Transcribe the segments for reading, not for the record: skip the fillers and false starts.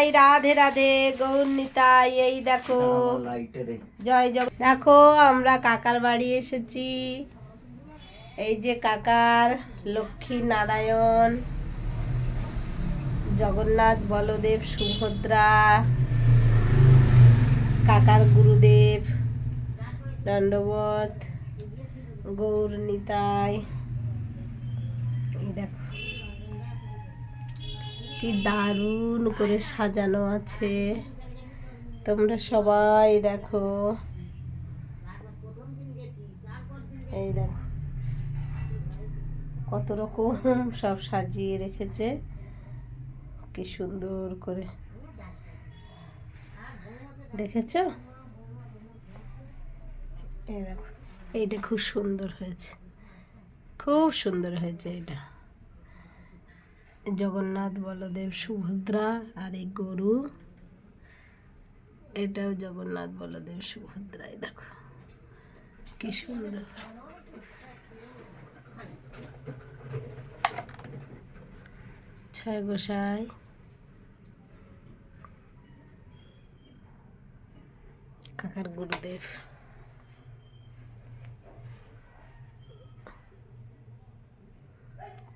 নিতাই, রাধে রাধে, গৌর নিতাই। এই দেখো জয় জগ, দেখো আমরা কাকার বাড়ি এসেছি। এই যে কাকার লক্ষ্মী নারায়ণ, জগন্নাথ বলদেব সুভদ্রা, কাকার গুরুদেব দণ্ডবত, গৌর নিতাই। এই দেখো কি দারুণ করে সাজানো আছে, তোমরা সবাই দেখো। এই দেখো কত রকম সব সাজিয়ে রেখেছে, কি সুন্দর করে দেখেছো? এই দেখো এইটা খুব সুন্দর হয়েছে, খুব সুন্দর হয়েছে। এটা জগন্নাথ বলদেব সুভদ্রা আর এই গরু, এটাও জগন্নাথ বলদেব সুভদ্রা। এই দেখো কি সুন্দর। ছয় গোসাই, কাকার গুরুদেব।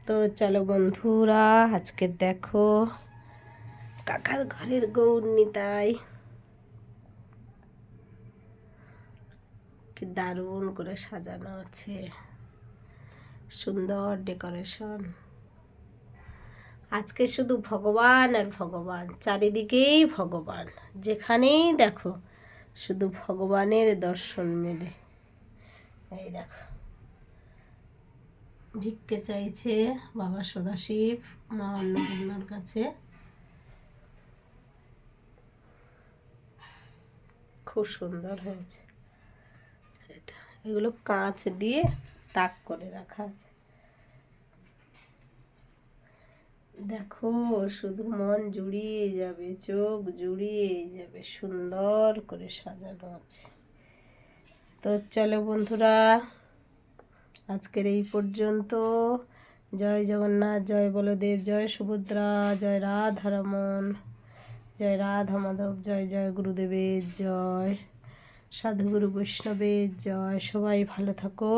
তো চলো বন্ধুরা, আজকে দেখো কাকার ঘরের গৌর নিতাই কি দারুণ করে সাজানো আছে, সুন্দর ডেকোরেশন। আজকে শুধু ভগবান আর ভগবান, চারিদিকেই ভগবান, যেখানেই দেখো শুধু ভগবানের দর্শন মেলে। এই দেখো ভিক্ষে চাইছে বাবা সদাশিব মা অন্নপূর্ণার কাছে। খুব সুন্দর হয়েছে এটা। এগুলো কাঁচ দিয়ে তাক করে রাখা আছে। দেখো শুধু মন জুড়িয়ে যাবে, চোখ জুড়িয়ে যাবে, সুন্দর করে সাজানো আছে। তো চলো বন্ধুরা, আজকের এই পর্যন্ত। জয় জগন্নাথ, জয় বলদেব, জয় সুভদ্রা, জয় রাধারমণ, জয় রাধা মাধব, জয় জয় গুরুদেবের জয়, সাধুগুরু বৈষ্ণবের জয়। সবাই ভালো থাকো।